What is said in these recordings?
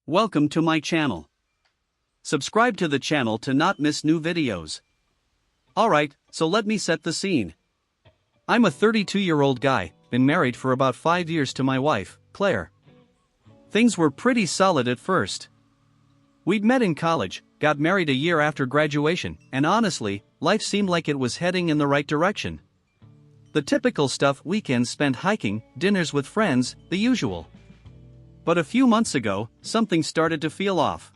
Welcome to my channel. Subscribe to the channel to not miss new videos. Alright, so let me set the scene. I'm a 32-year-old guy, been married for about 5 years to my wife, Claire. Things were pretty solid at first. We'd met in college, got married a year after graduation, and honestly, life seemed like it was heading in the right direction. The typical stuff: weekends spent hiking, dinners with friends, the usual. But a few months ago, something started to feel off.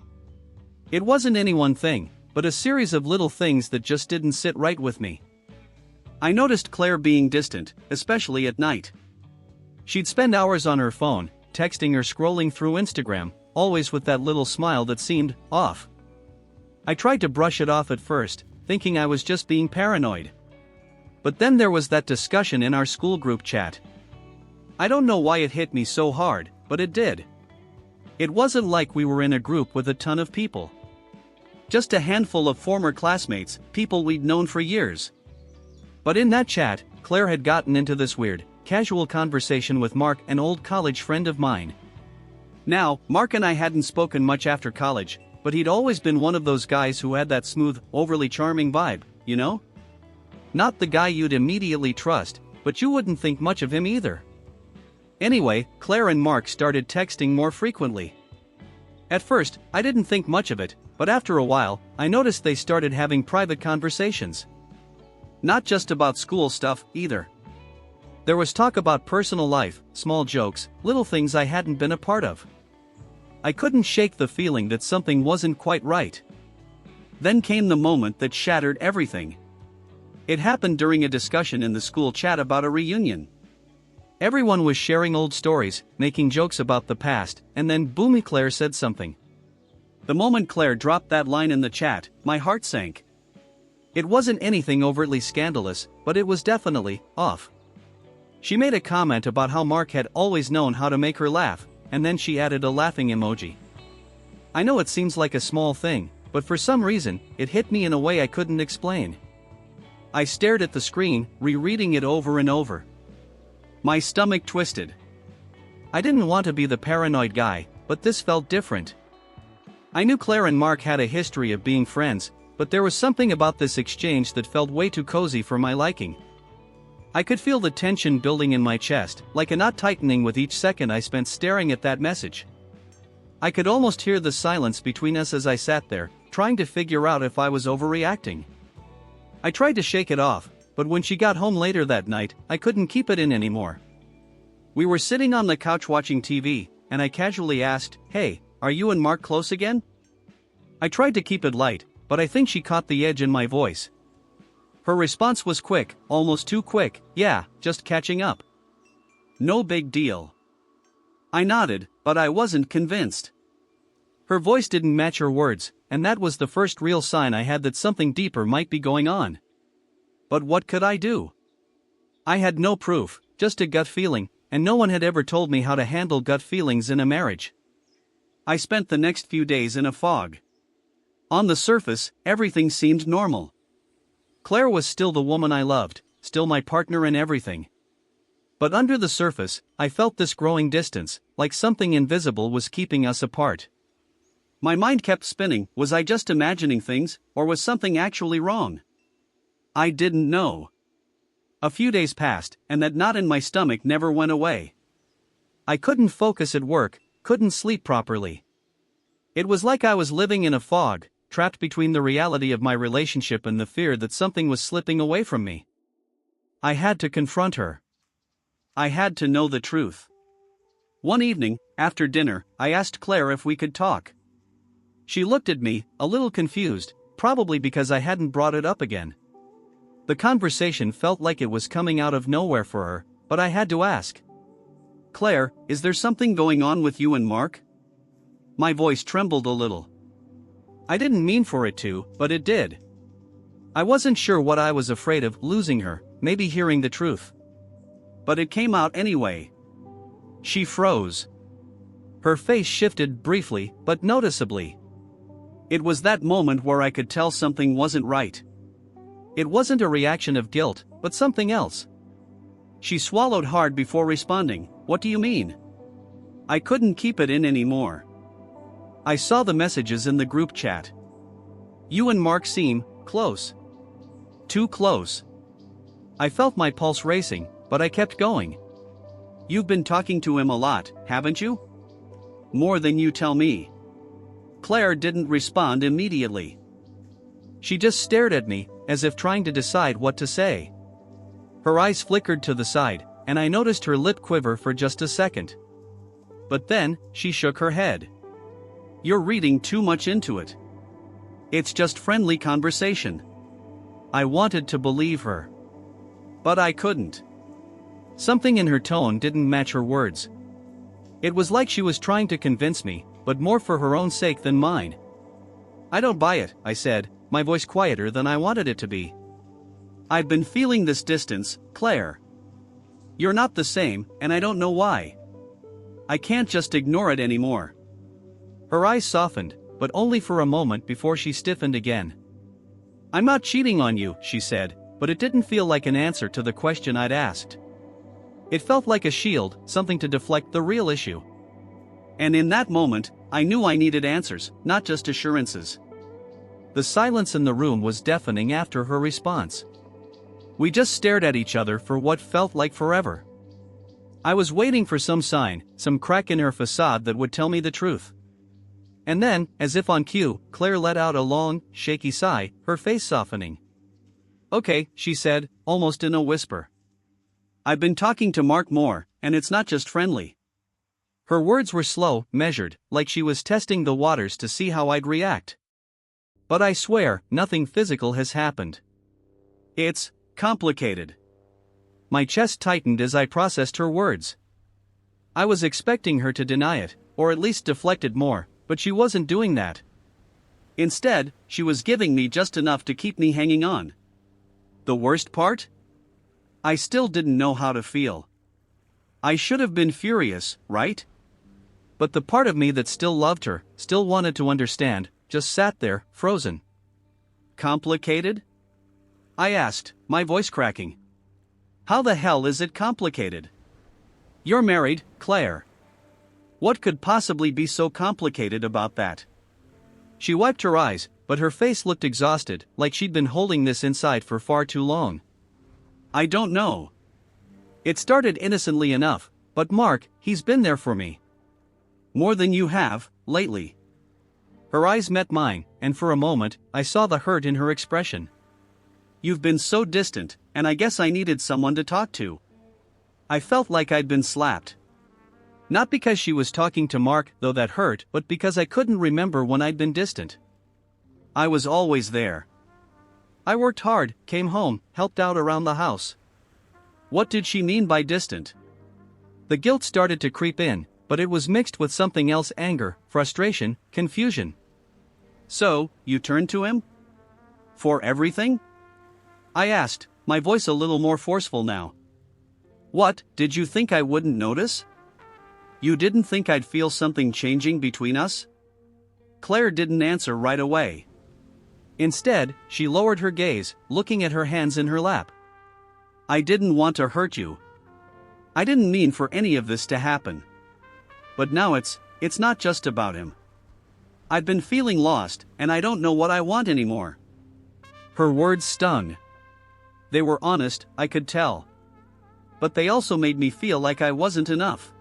It wasn't any one thing, but a series of little things that just didn't sit right with me. I noticed Claire being distant, especially at night. She'd spend hours on her phone, texting or scrolling through Instagram, always with that little smile that seemed off. I tried to brush it off at first, thinking I was just being paranoid. But then there was that discussion in our school group chat. I don't know why it hit me so hard, but it did. It wasn't like we were in a group with a ton of people. Just a handful of former classmates, people we'd known for years. But in that chat, Claire had gotten into this weird, casual conversation with Mark, an old college friend of mine. Now, Mark and I hadn't spoken much after college, but he'd always been one of those guys who had that smooth, overly charming vibe, you know? Not the guy you'd immediately trust, but you wouldn't think much of him either. Anyway, Claire and Mark started texting more frequently. At first, I didn't think much of it, but after a while, I noticed they started having private conversations. Not just about school stuff, either. There was talk about personal life, small jokes, little things I hadn't been a part of. I couldn't shake the feeling that something wasn't quite right. Then came the moment that shattered everything. It happened during a discussion in the school chat about a reunion. Everyone was sharing old stories, making jokes about the past, and then boom, Claire said something. The moment Claire dropped that line in the chat, my heart sank. It wasn't anything overtly scandalous, but it was definitely off. She made a comment about how Mark had always known how to make her laugh, and then she added a laughing emoji. I know it seems like a small thing, but for some reason, it hit me in a way I couldn't explain. I stared at the screen, rereading it over and over. My stomach twisted. I didn't want to be the paranoid guy, but this felt different. I knew Claire and Mark had a history of being friends, but there was something about this exchange that felt way too cozy for my liking. I could feel the tension building in my chest, like a knot tightening with each second I spent staring at that message. I could almost hear the silence between us as I sat there, trying to figure out if I was overreacting. I tried to shake it off, but when she got home later that night, I couldn't keep it in anymore. We were sitting on the couch watching TV, and I casually asked, "Hey, are you and Mark close again?" I tried to keep it light, but I think she caught the edge in my voice. Her response was quick, almost too quick. "Yeah, just catching up. No big deal." I nodded, but I wasn't convinced. Her voice didn't match her words, and that was the first real sign I had that something deeper might be going on. But what could I do? I had no proof, just a gut feeling, and no one had ever told me how to handle gut feelings in a marriage. I spent the next few days in a fog. On the surface, everything seemed normal. Claire was still the woman I loved, still my partner in everything. But under the surface, I felt this growing distance, like something invisible was keeping us apart. My mind kept spinning. Was I just imagining things, or was something actually wrong? I didn't know. A few days passed, and that knot in my stomach never went away. I couldn't focus at work, couldn't sleep properly. It was like I was living in a fog, trapped between the reality of my relationship and the fear that something was slipping away from me. I had to confront her. I had to know the truth. One evening, after dinner, I asked Claire if we could talk. She looked at me, a little confused, probably because I hadn't brought it up again. The conversation felt like it was coming out of nowhere for her, but I had to ask. "Claire, is there something going on with you and Mark?" My voice trembled a little. I didn't mean for it to, but it did. I wasn't sure what I was afraid of: losing her, maybe hearing the truth. But it came out anyway. She froze. Her face shifted briefly, but noticeably. It was that moment where I could tell something wasn't right. It wasn't a reaction of guilt, but something else. She swallowed hard before responding. "What do you mean?" I couldn't keep it in anymore. I saw the messages in the group chat. You and Mark seem close. Too close. I felt my pulse racing, but I kept going. You've been talking to him a lot, haven't you? More than you tell me. Claire didn't respond immediately. She just stared at me, as if trying to decide what to say. Her eyes flickered to the side, and I noticed her lip quiver for just a second. But then, she shook her head. You're reading too much into it. It's just friendly conversation. I wanted to believe her. But I couldn't. Something in her tone didn't match her words. It was like she was trying to convince me, but more for her own sake than mine. I don't buy it, I said, my voice quieter than I wanted it to be. I've been feeling this distance, Claire. You're not the same, and I don't know why. I can't just ignore it anymore. Her eyes softened, but only for a moment before she stiffened again. I'm not cheating on you, she said, but it didn't feel like an answer to the question I'd asked. It felt like a shield, something to deflect the real issue. And in that moment, I knew I needed answers, not just assurances. The silence in the room was deafening after her response. We just stared at each other for what felt like forever. I was waiting for some sign, some crack in her facade that would tell me the truth. And then, as if on cue, Claire let out a long, shaky sigh, her face softening. Okay, she said, almost in a whisper. I've been talking to Mark more, and it's not just friendly. Her words were slow, measured, like she was testing the waters to see how I'd react. But I swear, nothing physical has happened. It's complicated. My chest tightened as I processed her words. I was expecting her to deny it, or at least deflect it more, but she wasn't doing that. Instead, she was giving me just enough to keep me hanging on. The worst part? I still didn't know how to feel. I should have been furious, right? But the part of me that still loved her, still wanted to understand, just sat there, frozen. Complicated? I asked, my voice cracking. How the hell is it complicated? You're married, Claire. What could possibly be so complicated about that? She wiped her eyes, but her face looked exhausted, like she'd been holding this inside for far too long. I don't know. It started innocently enough, but Mark, he's been there for me. More than you have, lately. Her eyes met mine, and for a moment, I saw the hurt in her expression. You've been so distant, and I guess I needed someone to talk to. I felt like I'd been slapped. Not because she was talking to Mark, though that hurt, but because I couldn't remember when I'd been distant. I was always there. I worked hard, came home, helped out around the house. What did she mean by distant? The guilt started to creep in, but it was mixed with something else: anger, frustration, confusion. So, you turned to him? For everything? I asked, my voice a little more forceful now. What, did you think I wouldn't notice? You didn't think I'd feel something changing between us? Claire didn't answer right away. Instead, she lowered her gaze, looking at her hands in her lap. I didn't want to hurt you. I didn't mean for any of this to happen. But now it's not just about him. I've been feeling lost, and I don't know what I want anymore. Her words stung. They were honest, I could tell. But they also made me feel like I wasn't enough.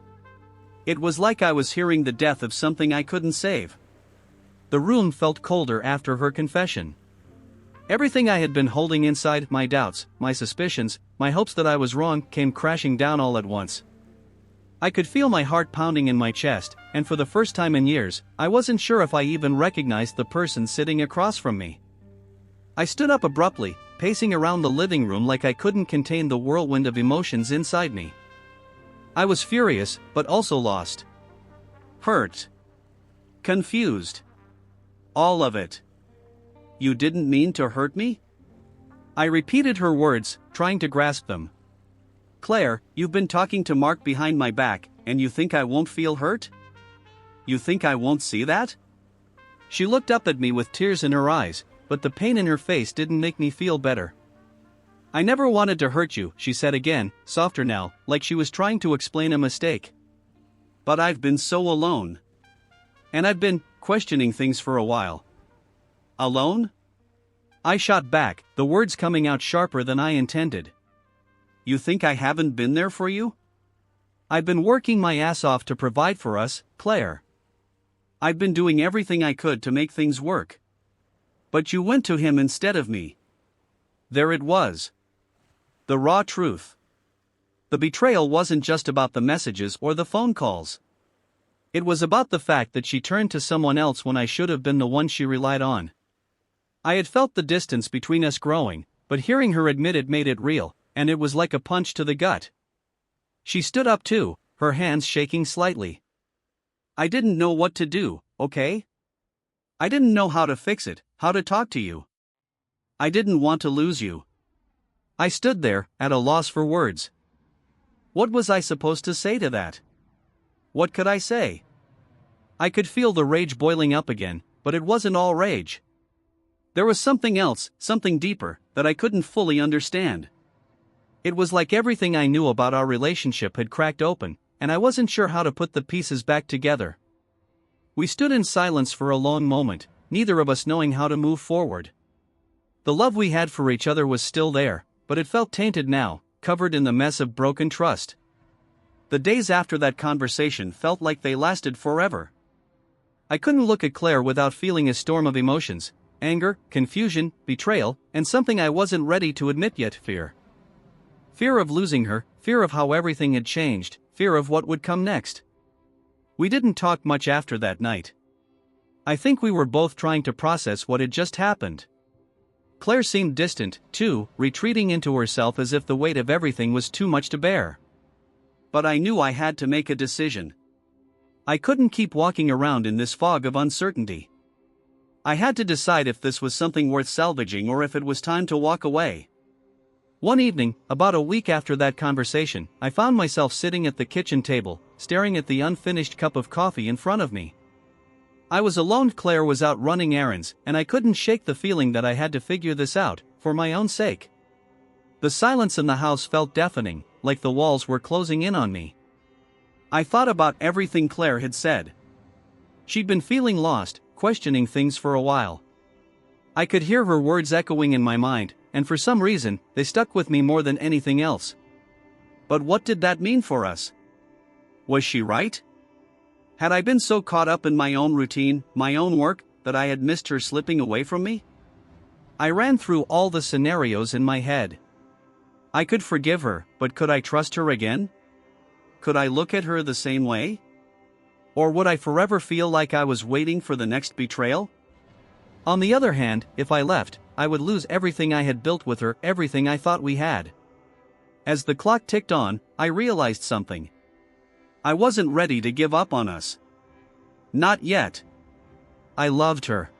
It was like I was hearing the death of something I couldn't save. The room felt colder after her confession. Everything I had been holding inside, my doubts, my suspicions, my hopes that I was wrong, came crashing down all at once. I could feel my heart pounding in my chest, and for the first time in years, I wasn't sure if I even recognized the person sitting across from me. I stood up abruptly, pacing around the living room like I couldn't contain the whirlwind of emotions inside me. I was furious, but also lost. Hurt. Confused. All of it. You didn't mean to hurt me? I repeated her words, trying to grasp them. Claire, you've been talking to Mark behind my back, and you think I won't feel hurt? You think I won't see that? She looked up at me with tears in her eyes, but the pain in her face didn't make me feel better. I never wanted to hurt you, she said again, softer now, like she was trying to explain a mistake. But I've been so alone. And I've been questioning things for a while. Alone? I shot back, the words coming out sharper than I intended. You think I haven't been there for you? I've been working my ass off to provide for us, Claire. I've been doing everything I could to make things work. But you went to him instead of me. There it was. The raw truth. The betrayal wasn't just about the messages or the phone calls. It was about the fact that she turned to someone else when I should have been the one she relied on. I had felt the distance between us growing, but hearing her admit it made it real, and it was like a punch to the gut. She stood up too, her hands shaking slightly. I didn't know what to do, okay? I didn't know how to fix it, how to talk to you. I didn't want to lose you. I stood there, at a loss for words. What was I supposed to say to that? What could I say? I could feel the rage boiling up again, but it wasn't all rage. There was something else, something deeper, that I couldn't fully understand. It was like everything I knew about our relationship had cracked open, and I wasn't sure how to put the pieces back together. We stood in silence for a long moment, neither of us knowing how to move forward. The love we had for each other was still there, but it felt tainted now, covered in the mess of broken trust. The days after that conversation felt like they lasted forever. I couldn't look at Claire without feeling a storm of emotions: anger, confusion, betrayal, and something I wasn't ready to admit yet: fear. Fear of losing her, fear of how everything had changed, fear of what would come next. We didn't talk much after that night. I think we were both trying to process what had just happened. Claire seemed distant, too, retreating into herself as if the weight of everything was too much to bear. But I knew I had to make a decision. I couldn't keep walking around in this fog of uncertainty. I had to decide if this was something worth salvaging or if it was time to walk away. One evening, about a week after that conversation, I found myself sitting at the kitchen table, staring at the unfinished cup of coffee in front of me. I was alone. Claire was out running errands, and I couldn't shake the feeling that I had to figure this out, for my own sake. The silence in the house felt deafening, like the walls were closing in on me. I thought about everything Claire had said. She'd been feeling lost, questioning things for a while. I could hear her words echoing in my mind, and for some reason, they stuck with me more than anything else. But what did that mean for us? Was she right? Had I been so caught up in my own routine, my own work, that I had missed her slipping away from me? I ran through all the scenarios in my head. I could forgive her, but could I trust her again? Could I look at her the same way? Or would I forever feel like I was waiting for the next betrayal? On the other hand, if I left, I would lose everything I had built with her, everything I thought we had. As the clock ticked on, I realized something. I wasn't ready to give up on us. Not yet. I loved her.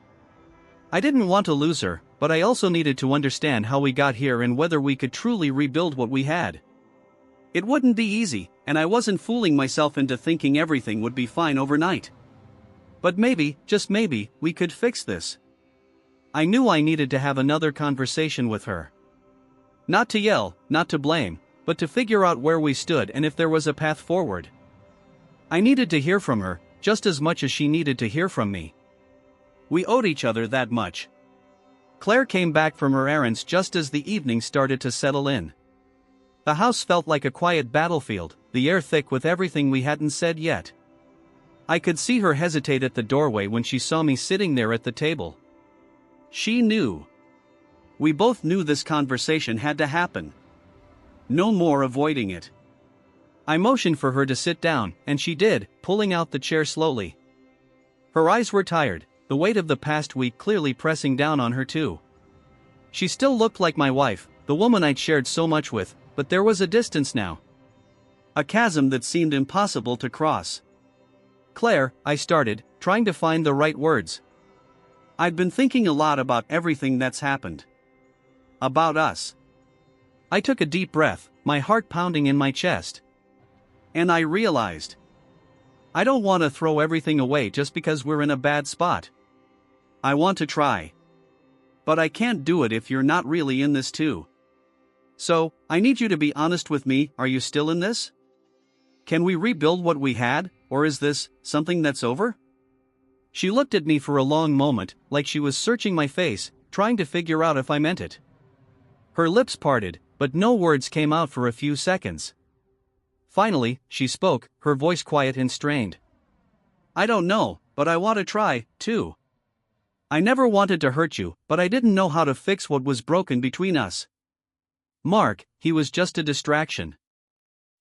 I didn't want to lose her, but I also needed to understand how we got here and whether we could truly rebuild what we had. It wouldn't be easy, and I wasn't fooling myself into thinking everything would be fine overnight. But maybe, just maybe, we could fix this. I knew I needed to have another conversation with her. Not to yell, not to blame, but to figure out where we stood and if there was a path forward. I needed to hear from her, just as much as she needed to hear from me. We owed each other that much. Claire came back from her errands just as the evening started to settle in. The house felt like a quiet battlefield, the air thick with everything we hadn't said yet. I could see her hesitate at the doorway when she saw me sitting there at the table. She knew. We both knew this conversation had to happen. No more avoiding it. I motioned for her to sit down, and she did, pulling out the chair slowly. Her eyes were tired, the weight of the past week clearly pressing down on her too. She still looked like my wife, the woman I'd shared so much with, but there was a distance now. A chasm that seemed impossible to cross. Claire, I started, trying to find the right words. I'd been thinking a lot about everything that's happened. About us. I took a deep breath, my heart pounding in my chest. And I realized. I don't want to throw everything away just because we're in a bad spot. I want to try. But I can't do it if you're not really in this too. So, I need you to be honest with me. Are you still in this? Can we rebuild what we had, or is this something that's over? She looked at me for a long moment, like she was searching my face, trying to figure out if I meant it. Her lips parted, but no words came out for a few seconds. Finally, she spoke, her voice quiet and strained. "I don't know, but I want to try, too. I never wanted to hurt you, but I didn't know how to fix what was broken between us. Mark, he was just a distraction.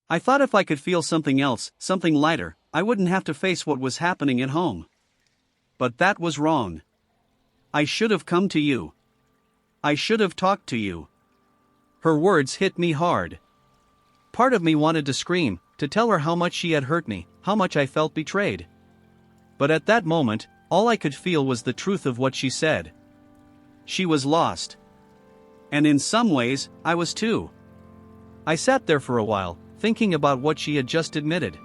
I thought if I could feel something else, something lighter, I wouldn't have to face what was happening at home. But that was wrong. I should have come to you. I should have talked to you." Her words hit me hard. Part of me wanted to scream, to tell her how much she had hurt me, how much I felt betrayed. But at that moment, all I could feel was the truth of what she said. She was lost. And in some ways, I was too. I sat there for a while, thinking about what she had just admitted.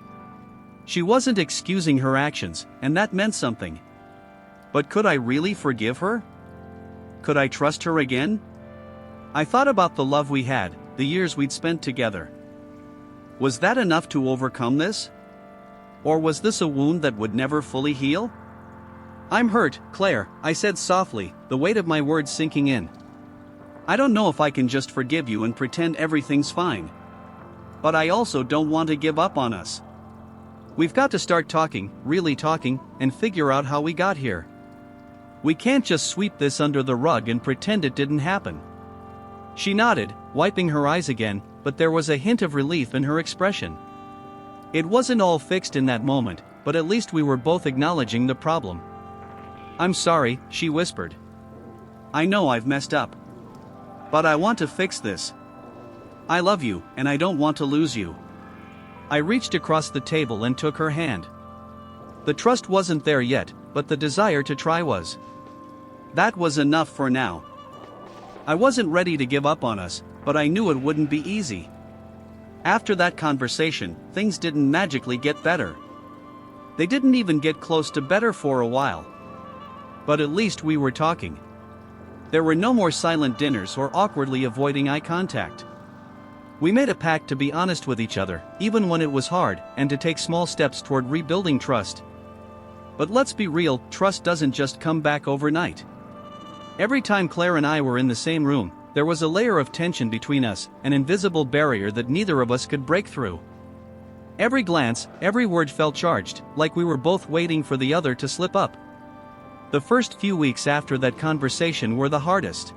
She wasn't excusing her actions, and that meant something. But could I really forgive her? Could I trust her again? I thought about the love we had, the years we'd spent together. Was that enough to overcome this? Or was this a wound that would never fully heal? "I'm hurt, Claire," I said softly, the weight of my words sinking in. "I don't know if I can just forgive you and pretend everything's fine. But I also don't want to give up on us. We've got to start talking, really talking, and figure out how we got here. We can't just sweep this under the rug and pretend it didn't happen." She nodded, wiping her eyes again, but there was a hint of relief in her expression. It wasn't all fixed in that moment, but at least we were both acknowledging the problem. "I'm sorry," she whispered. "I know I've messed up. But I want to fix this. I love you, and I don't want to lose you." I reached across the table and took her hand. The trust wasn't there yet, but the desire to try was. That was enough for now. I wasn't ready to give up on us, but I knew it wouldn't be easy. After that conversation, things didn't magically get better. They didn't even get close to better for a while. But at least we were talking. There were no more silent dinners or awkwardly avoiding eye contact. We made a pact to be honest with each other, even when it was hard, and to take small steps toward rebuilding trust. But let's be real, trust doesn't just come back overnight. Every time Claire and I were in the same room, there was a layer of tension between us, an invisible barrier that neither of us could break through. Every glance, every word felt charged, like we were both waiting for the other to slip up. The first few weeks after that conversation were the hardest.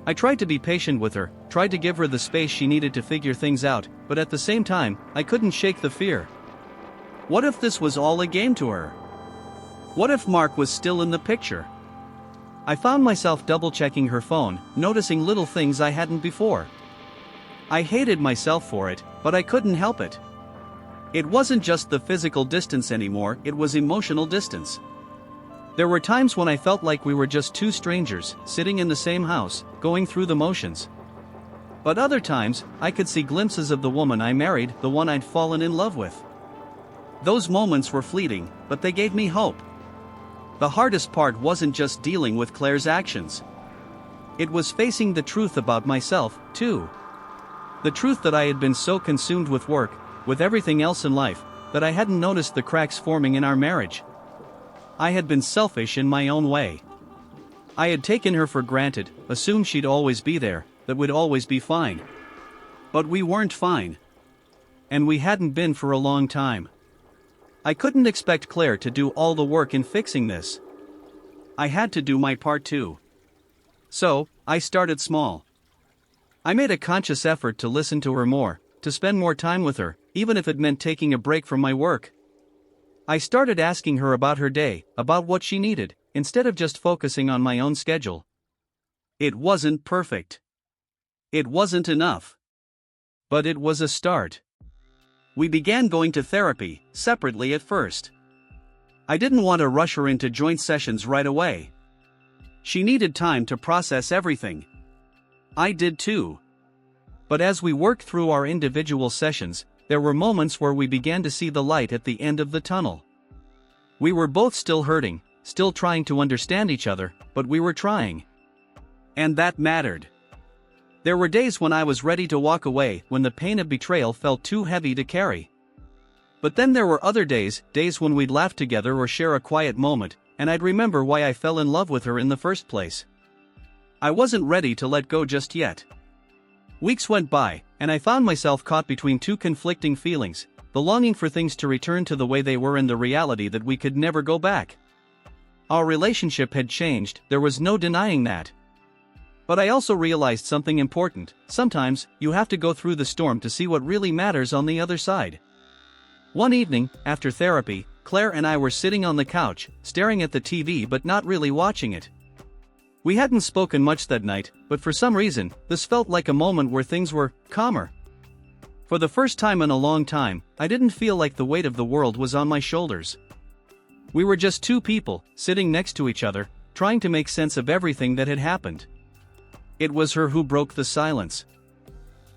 I tried to be patient with her, tried to give her the space she needed to figure things out, but at the same time, I couldn't shake the fear. What if this was all a game to her? What if Mark was still in the picture? I found myself double-checking her phone, noticing little things I hadn't before. I hated myself for it, but I couldn't help it. It wasn't just the physical distance anymore, it was emotional distance. There were times when I felt like we were just two strangers, sitting in the same house, going through the motions. But other times, I could see glimpses of the woman I married, the one I'd fallen in love with. Those moments were fleeting, but they gave me hope. The hardest part wasn't just dealing with Claire's actions. It was facing the truth about myself, too. The truth that I had been so consumed with work, with everything else in life, that I hadn't noticed the cracks forming in our marriage. I had been selfish in my own way. I had taken her for granted, assumed she'd always be there, that we'd always be fine. But we weren't fine. And we hadn't been for a long time. I couldn't expect Claire to do all the work in fixing this. I had to do my part too. So, I started small. I made a conscious effort to listen to her more, to spend more time with her, even if it meant taking a break from my work. I started asking her about her day, about what she needed, instead of just focusing on my own schedule. It wasn't perfect. It wasn't enough. But it was a start. We began going to therapy, separately at first. I didn't want to rush her into joint sessions right away. She needed time to process everything. I did too. But as we worked through our individual sessions, there were moments where we began to see the light at the end of the tunnel. We were both still hurting, still trying to understand each other, but we were trying. And that mattered. There were days when I was ready to walk away, when the pain of betrayal felt too heavy to carry. But then there were other days when we'd laugh together or share a quiet moment, and I'd remember why I fell in love with her in the first place. I wasn't ready to let go just yet. Weeks went by, and I found myself caught between two conflicting feelings, the longing for things to return to the way they were and the reality that we could never go back. Our relationship had changed, there was no denying that. But I also realized something important: sometimes, you have to go through the storm to see what really matters on the other side. One evening, after therapy, Claire and I were sitting on the couch, staring at the TV but not really watching it. We hadn't spoken much that night, but for some reason, this felt like a moment where things were calmer. For the first time in a long time, I didn't feel like the weight of the world was on my shoulders. We were just two people, sitting next to each other, trying to make sense of everything that had happened. It was her who broke the silence.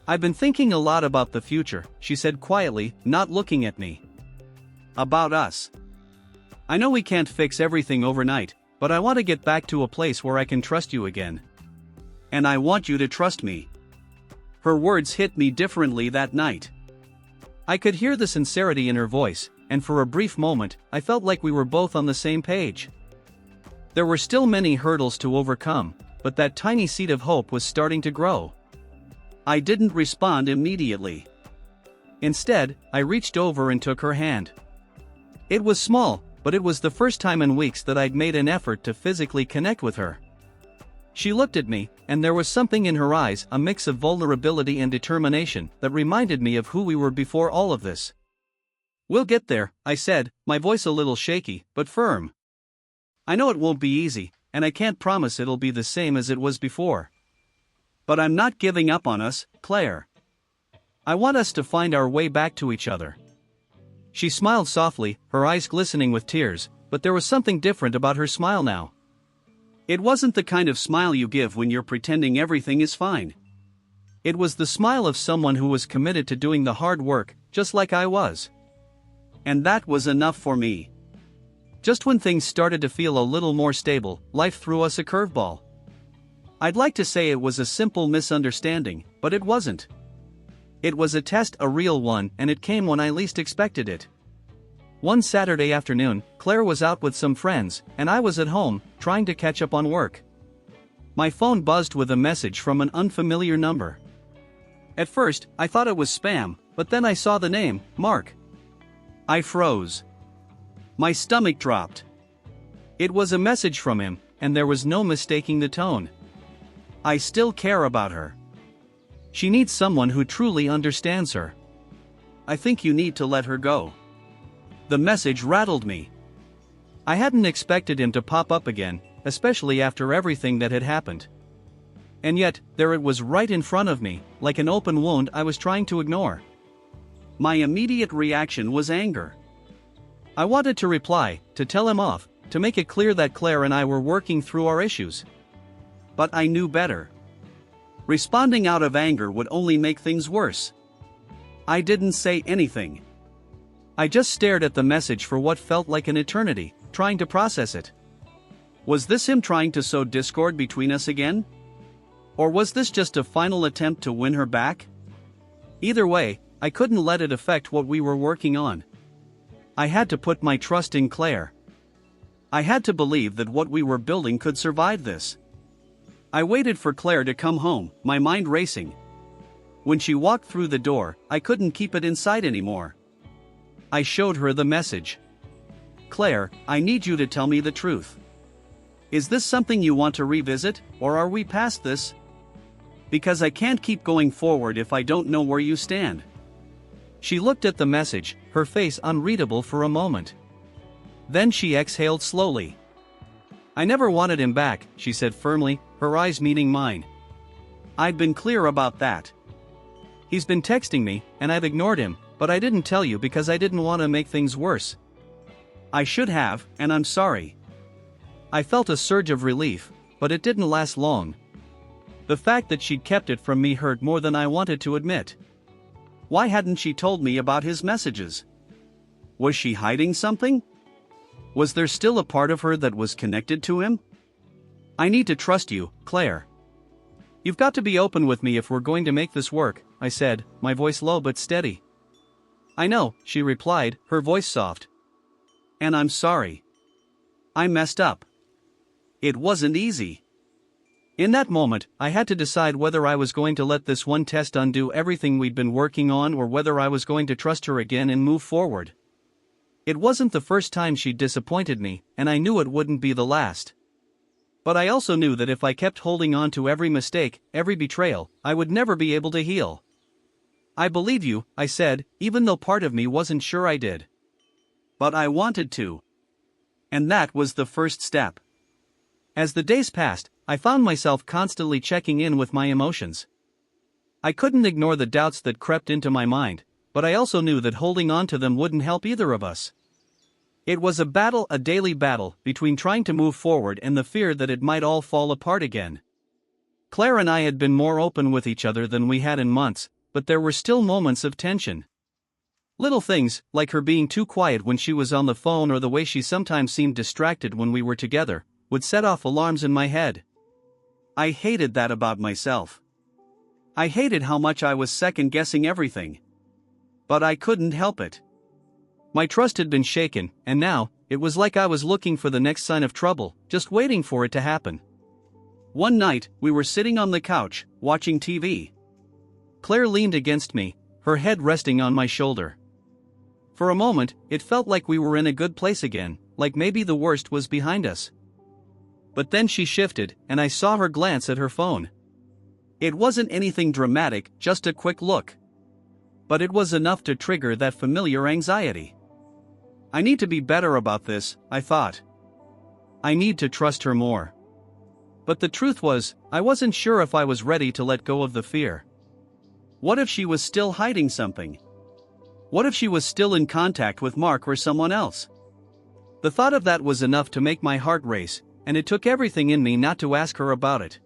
"I've been thinking a lot about the future," she said quietly, not looking at me. "About us. I know we can't fix everything overnight, but I want to get back to a place where I can trust you again. And I want you to trust me." Her words hit me differently that night. I could hear the sincerity in her voice, and for a brief moment, I felt like we were both on the same page. There were still many hurdles to overcome, but that tiny seed of hope was starting to grow. I didn't respond immediately. Instead, I reached over and took her hand. It was small, but it was the first time in weeks that I'd made an effort to physically connect with her. She looked at me, and there was something in her eyes, a mix of vulnerability and determination, that reminded me of who we were before all of this. "We'll get there," I said, my voice a little shaky, but firm. "I know it won't be easy, and I can't promise it'll be the same as it was before. But I'm not giving up on us, Claire. I want us to find our way back to each other." She smiled softly, her eyes glistening with tears, but there was something different about her smile now. It wasn't the kind of smile you give when you're pretending everything is fine. It was the smile of someone who was committed to doing the hard work, just like I was. And that was enough for me. Just when things started to feel a little more stable, life threw us a curveball. I'd like to say it was a simple misunderstanding, but it wasn't. It was a test, a real one, and it came when I least expected it. One Saturday afternoon, Claire was out with some friends, and I was at home, trying to catch up on work. My phone buzzed with a message from an unfamiliar number. At first, I thought it was spam, but then I saw the name, Mark. I froze. My stomach dropped. It was a message from him, and there was no mistaking the tone. "I still care about her. She needs someone who truly understands her. I think you need to let her go." The message rattled me. I hadn't expected him to pop up again, especially after everything that had happened. And yet, there it was right in front of me, like an open wound I was trying to ignore. My immediate reaction was anger. I wanted to reply, to tell him off, to make it clear that Claire and I were working through our issues. But I knew better. Responding out of anger would only make things worse. I didn't say anything. I just stared at the message for what felt like an eternity, trying to process it. Was this him trying to sow discord between us again? Or was this just a final attempt to win her back? Either way, I couldn't let it affect what we were working on. I had to put my trust in Claire. I had to believe that what we were building could survive this. I waited for Claire to come home, my mind racing. When she walked through the door, I couldn't keep it inside anymore. I showed her the message. "Claire, I need you to tell me the truth. Is this something you want to revisit, or are we past this? Because I can't keep going forward if I don't know where you stand." She looked at the message, her face unreadable for a moment. Then she exhaled slowly. "I never wanted him back," she said firmly, her eyes meeting mine. "I'd been clear about that. He's been texting me, and I've ignored him, but I didn't tell you because I didn't want to make things worse. I should have, and I'm sorry." I felt a surge of relief, but it didn't last long. The fact that she'd kept it from me hurt more than I wanted to admit. Why hadn't she told me about his messages? Was she hiding something? Was there still a part of her that was connected to him? "I need to trust you, Claire. You've got to be open with me if we're going to make this work," I said, my voice low but steady. I know, she replied, her voice soft. And I'm sorry. I messed up. It wasn't easy. In that moment, I had to decide whether I was going to let this one test undo everything we'd been working on or whether I was going to trust her again and move forward. It wasn't the first time she'd disappointed me, and I knew it wouldn't be the last. But I also knew that if I kept holding on to every mistake, every betrayal, I would never be able to heal. I believe you, I said, even though part of me wasn't sure I did. But I wanted to. And that was the first step. As the days passed, I found myself constantly checking in with my emotions. I couldn't ignore the doubts that crept into my mind, but I also knew that holding on to them wouldn't help either of us. It was a battle, a daily battle, between trying to move forward and the fear that it might all fall apart again. Claire and I had been more open with each other than we had in months, but there were still moments of tension. Little things, like her being too quiet when she was on the phone or the way she sometimes seemed distracted when we were together, would set off alarms in my head. I hated that about myself. I hated how much I was second-guessing everything. But I couldn't help it. My trust had been shaken, and now, it was like I was looking for the next sign of trouble, just waiting for it to happen. One night, we were sitting on the couch, watching TV. Claire leaned against me, her head resting on my shoulder. For a moment, it felt like we were in a good place again, like maybe the worst was behind us. But then she shifted, and I saw her glance at her phone. It wasn't anything dramatic, just a quick look. But it was enough to trigger that familiar anxiety. I need to be better about this, I thought. I need to trust her more. But the truth was, I wasn't sure if I was ready to let go of the fear. What if she was still hiding something? What if she was still in contact with Mark or someone else? The thought of that was enough to make my heart race, and it took everything in me not to ask her about it.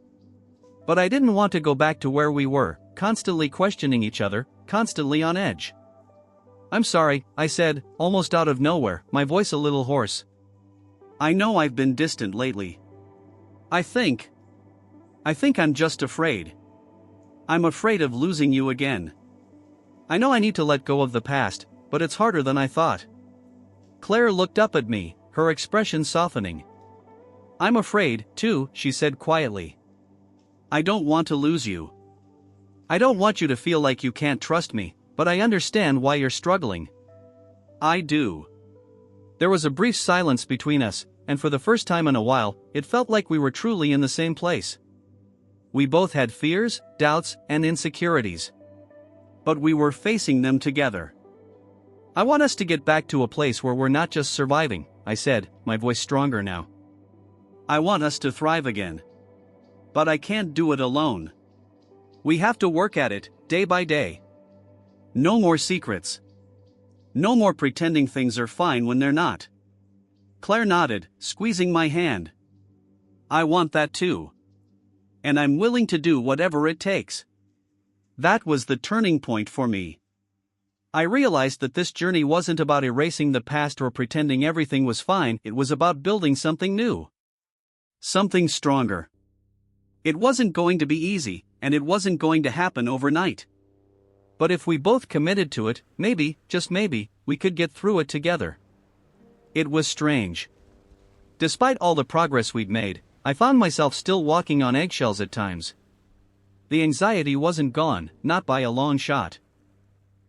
But I didn't want to go back to where we were, constantly questioning each other, constantly on edge. I'm sorry, I said, almost out of nowhere, my voice a little hoarse. I know I've been distant lately. I think I'm just afraid. I'm afraid of losing you again. I know I need to let go of the past, but it's harder than I thought. Claire looked up at me, her expression softening. I'm afraid, too, she said quietly. I don't want to lose you. I don't want you to feel like you can't trust me, but I understand why you're struggling. I do. There was a brief silence between us, and for the first time in a while, it felt like we were truly in the same place. We both had fears, doubts, and insecurities. But we were facing them together. I want us to get back to a place where we're not just surviving, I said, my voice stronger now. I want us to thrive again. But I can't do it alone. We have to work at it, day by day. No more secrets. No more pretending things are fine when they're not. Claire nodded, squeezing my hand. I want that too. And I'm willing to do whatever it takes. That was the turning point for me. I realized that this journey wasn't about erasing the past or pretending everything was fine, it was about building something new. Something stronger. It wasn't going to be easy, and it wasn't going to happen overnight. But if we both committed to it, maybe, just maybe, we could get through it together. It was strange. Despite all the progress we'd made, I found myself still walking on eggshells at times. The anxiety wasn't gone, not by a long shot.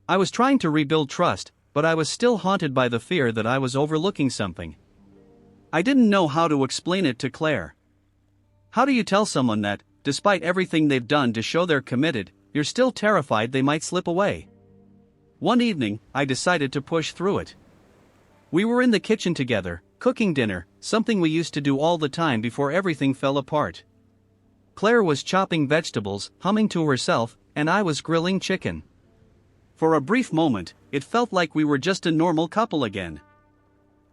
I was trying to rebuild trust, but I was still haunted by the fear that I was overlooking something. I didn't know how to explain it to Claire. How do you tell someone that, despite everything they've done to show they're committed, you're still terrified they might slip away? One evening, I decided to push through it. We were in the kitchen together, cooking dinner, something we used to do all the time before everything fell apart. Claire was chopping vegetables, humming to herself, and I was grilling chicken. For a brief moment, it felt like we were just a normal couple again.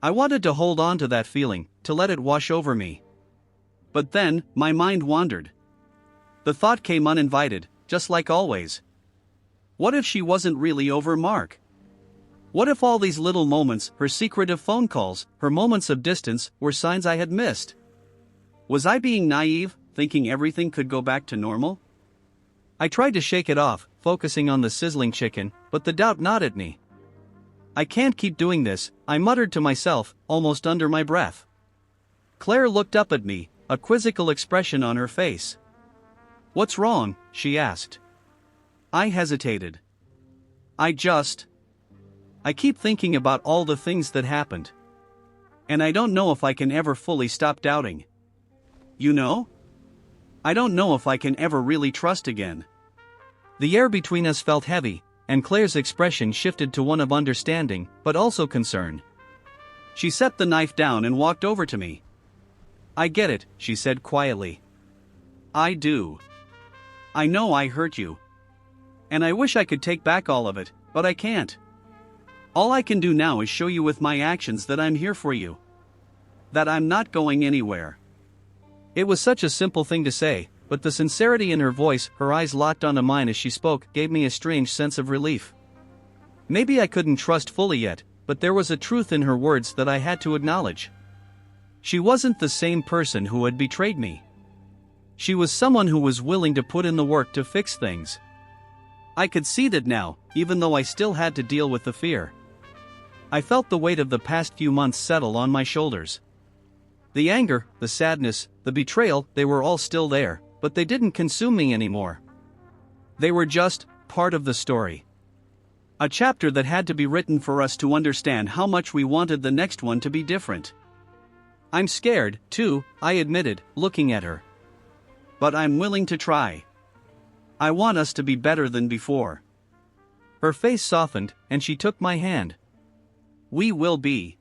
I wanted to hold on to that feeling, to let it wash over me. But then, my mind wandered. The thought came uninvited, just like always. What if she wasn't really over Mark? What if all these little moments, her secretive phone calls, her moments of distance, were signs I had missed? Was I being naive, thinking everything could go back to normal? I tried to shake it off, focusing on the sizzling chicken, but the doubt gnawed at me. I can't keep doing this, I muttered to myself, almost under my breath. Claire looked up at me, a quizzical expression on her face. "What's wrong?" she asked. I hesitated. I keep thinking about all the things that happened. And I don't know if I can ever fully stop doubting. You know? I don't know if I can ever really trust again. The air between us felt heavy, and Claire's expression shifted to one of understanding, but also concern. She set the knife down and walked over to me. "I get it," she said quietly. "I do. I know I hurt you. And I wish I could take back all of it, but I can't. All I can do now is show you with my actions that I'm here for you. That I'm not going anywhere." It was such a simple thing to say, but the sincerity in her voice, her eyes locked onto mine as she spoke, gave me a strange sense of relief. Maybe I couldn't trust fully yet, but there was a truth in her words that I had to acknowledge. She wasn't the same person who had betrayed me. She was someone who was willing to put in the work to fix things. I could see that now, even though I still had to deal with the fear. I felt the weight of the past few months settle on my shoulders. The anger, the sadness, the betrayal, they were all still there, but they didn't consume me anymore. They were just part of the story. A chapter that had to be written for us to understand how much we wanted the next one to be different. I'm scared, too, I admitted, looking at her. But I'm willing to try. I want us to be better than before. Her face softened, and she took my hand. We will be.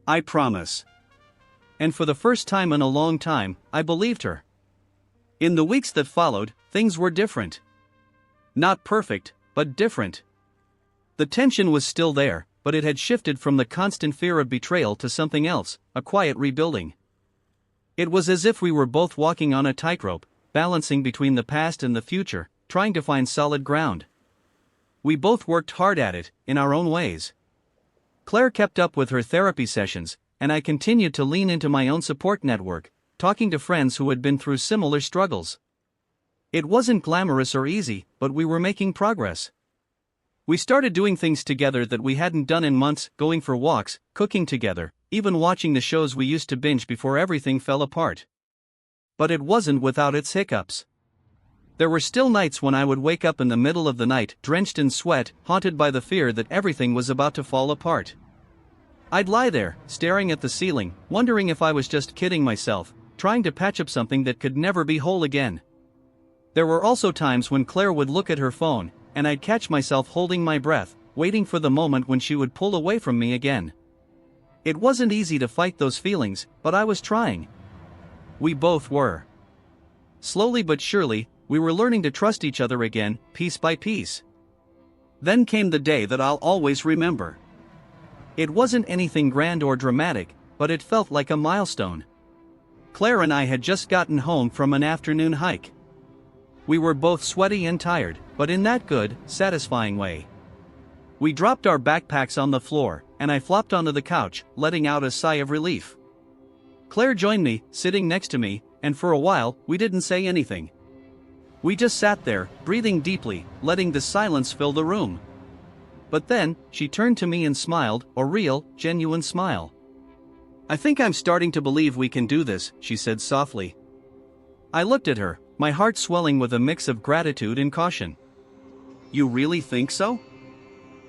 I promise. And for the first time in a long time, I believed her. In the weeks that followed, things were different. Not perfect, but different. The tension was still there, but it had shifted from the constant fear of betrayal to something else, a quiet rebuilding. It was as if we were both walking on a tightrope, balancing between the past and the future, trying to find solid ground. We both worked hard at it, in our own ways. Claire kept up with her therapy sessions, and I continued to lean into my own support network, talking to friends who had been through similar struggles. It wasn't glamorous or easy, but we were making progress. We started doing things together that we hadn't done in months, going for walks, cooking together, even watching the shows we used to binge before everything fell apart. But it wasn't without its hiccups. There were still nights when I would wake up in the middle of the night, drenched in sweat, haunted by the fear that everything was about to fall apart. I'd lie there, staring at the ceiling, wondering if I was just kidding myself, trying to patch up something that could never be whole again. There were also times when Claire would look at her phone, and I'd catch myself holding my breath, waiting for the moment when she would pull away from me again. It wasn't easy to fight those feelings, but I was trying. We both were. Slowly but surely, we were learning to trust each other again, piece by piece. Then came the day that I'll always remember. It wasn't anything grand or dramatic, but it felt like a milestone. Claire and I had just gotten home from an afternoon hike. We were both sweaty and tired, but in that good, satisfying way. We dropped our backpacks on the floor, and I flopped onto the couch, letting out a sigh of relief. Claire joined me, sitting next to me, and for a while, we didn't say anything. We just sat there, breathing deeply, letting the silence fill the room. But then, she turned to me and smiled, a real, genuine smile. "I think I'm starting to believe we can do this," she said softly. I looked at her, my heart swelling with a mix of gratitude and caution. "You really think so?"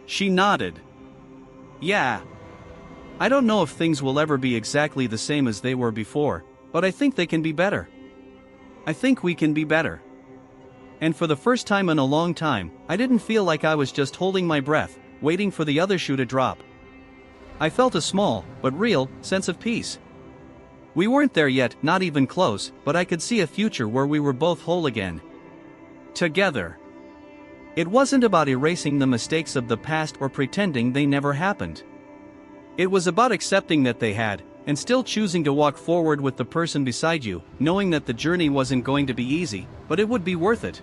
She nodded. "Yeah. I don't know if things will ever be exactly the same as they were before, but I think they can be better. I think we can be better." And for the first time in a long time, I didn't feel like I was just holding my breath, waiting for the other shoe to drop. I felt a small, but real, sense of peace. We weren't there yet, not even close, but I could see a future where we were both whole again. Together. It wasn't about erasing the mistakes of the past or pretending they never happened. It was about accepting that they had, and still choosing to walk forward with the person beside you, knowing that the journey wasn't going to be easy, but it would be worth it.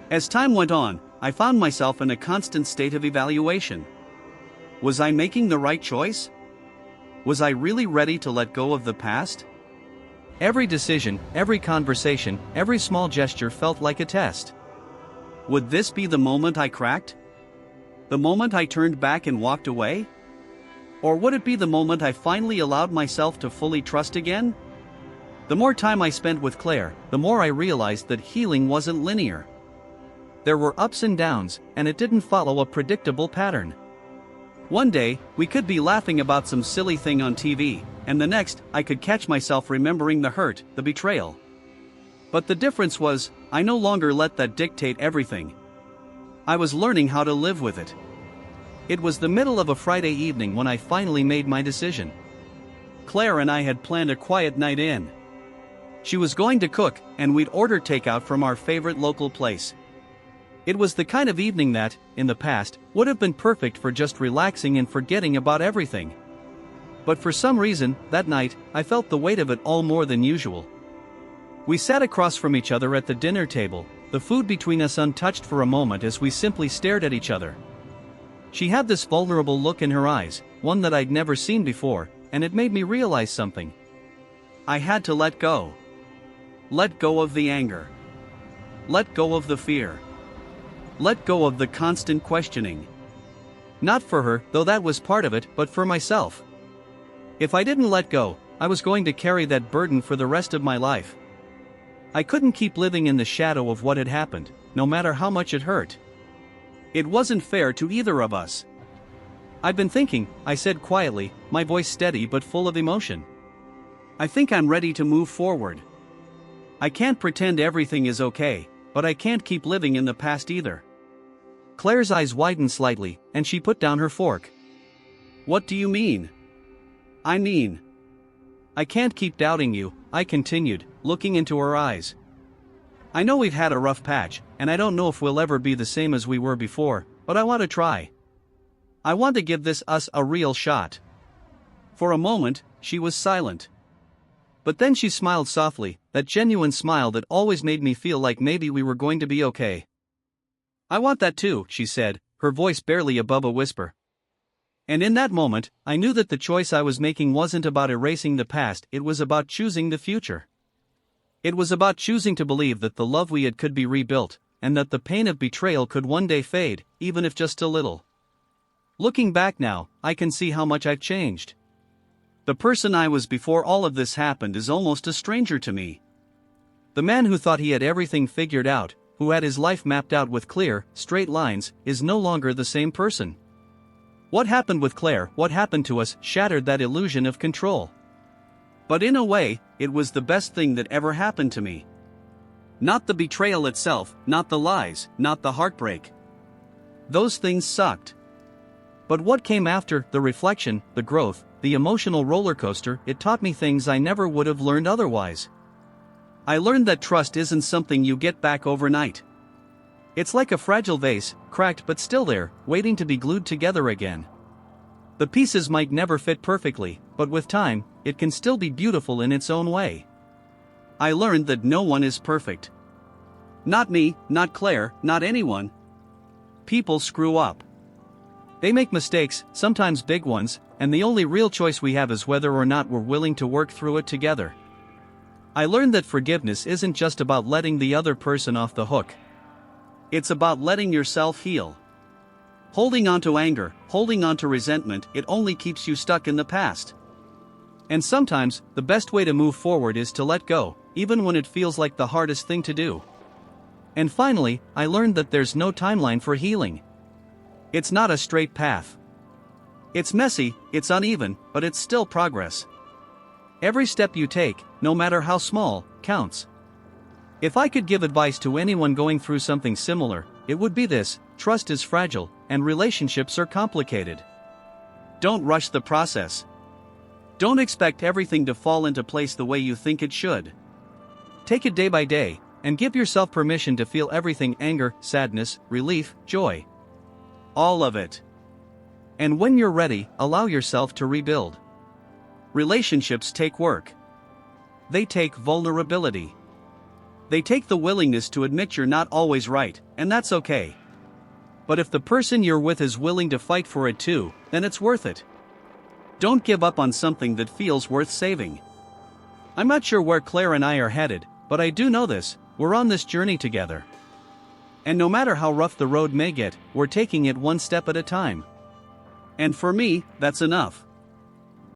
As time went on, I found myself in a constant state of evaluation. Was I making the right choice? Was I really ready to let go of the past? Every decision, every conversation, every small gesture felt like a test. Would this be the moment I cracked? The moment I turned back and walked away? Or would it be the moment I finally allowed myself to fully trust again? The more time I spent with Claire, the more I realized that healing wasn't linear. There were ups and downs, and it didn't follow a predictable pattern. One day, we could be laughing about some silly thing on TV, and the next, I could catch myself remembering the hurt, the betrayal. But the difference was, I no longer let that dictate everything. I was learning how to live with it. It was the middle of a Friday evening when I finally made my decision. Claire and I had planned a quiet night in. She was going to cook, and we'd order takeout from our favorite local place. It was the kind of evening that, in the past, would have been perfect for just relaxing and forgetting about everything. But for some reason, that night, I felt the weight of it all more than usual. We sat across from each other at the dinner table, the food between us untouched for a moment as we simply stared at each other. She had this vulnerable look in her eyes, one that I'd never seen before, and it made me realize something. I had to let go. Let go of the anger. Let go of the fear. Let go of the constant questioning. Not for her, though that was part of it, but for myself. If I didn't let go, I was going to carry that burden for the rest of my life. I couldn't keep living in the shadow of what had happened, no matter how much it hurt. It wasn't fair to either of us. "I've been thinking," I said quietly, my voice steady but full of emotion. "I think I'm ready to move forward. I can't pretend everything is okay, but I can't keep living in the past either." Claire's eyes widened slightly, and she put down her fork. "What do you mean?" "I mean, I can't keep doubting you," I continued, looking into her eyes. "I know we've had a rough patch, and I don't know if we'll ever be the same as we were before, but I want to try. I want to give this us a real shot." For a moment, she was silent. But then she smiled softly, that genuine smile that always made me feel like maybe we were going to be okay. "I want that too," she said, her voice barely above a whisper. And in that moment, I knew that the choice I was making wasn't about erasing the past, it was about choosing the future. It was about choosing to believe that the love we had could be rebuilt, and that the pain of betrayal could one day fade, even if just a little. Looking back now, I can see how much I've changed. The person I was before all of this happened is almost a stranger to me. The man who thought he had everything figured out, who had his life mapped out with clear, straight lines, is no longer the same person. What happened with Claire, what happened to us, shattered that illusion of control. But in a way, it was the best thing that ever happened to me. Not the betrayal itself, not the lies, not the heartbreak. Those things sucked. But what came after, the reflection, the growth, the emotional roller coaster, it taught me things I never would have learned otherwise. I learned that trust isn't something you get back overnight. It's like a fragile vase, cracked but still there, waiting to be glued together again. The pieces might never fit perfectly, but with time, it can still be beautiful in its own way. I learned that no one is perfect. Not me, not Claire, not anyone. People screw up. They make mistakes, sometimes big ones, and the only real choice we have is whether or not we're willing to work through it together. I learned that forgiveness isn't just about letting the other person off the hook. It's about letting yourself heal. Holding on to anger, holding on to resentment, it only keeps you stuck in the past. And sometimes, the best way to move forward is to let go, even when it feels like the hardest thing to do. And finally, I learned that there's no timeline for healing. It's not a straight path. It's messy, it's uneven, but it's still progress. Every step you take, no matter how small, counts. If I could give advice to anyone going through something similar, it would be this: trust is fragile, and relationships are complicated. Don't rush the process. Don't expect everything to fall into place the way you think it should. Take it day by day, and give yourself permission to feel everything: anger, sadness, relief, joy. All of it. And when you're ready, allow yourself to rebuild. Relationships take work. They take vulnerability. They take the willingness to admit you're not always right, and that's okay. But if the person you're with is willing to fight for it too, then it's worth it. Don't give up on something that feels worth saving. I'm not sure where Claire and I are headed, but I do know this: we're on this journey together. And no matter how rough the road may get, we're taking it one step at a time. And for me, that's enough.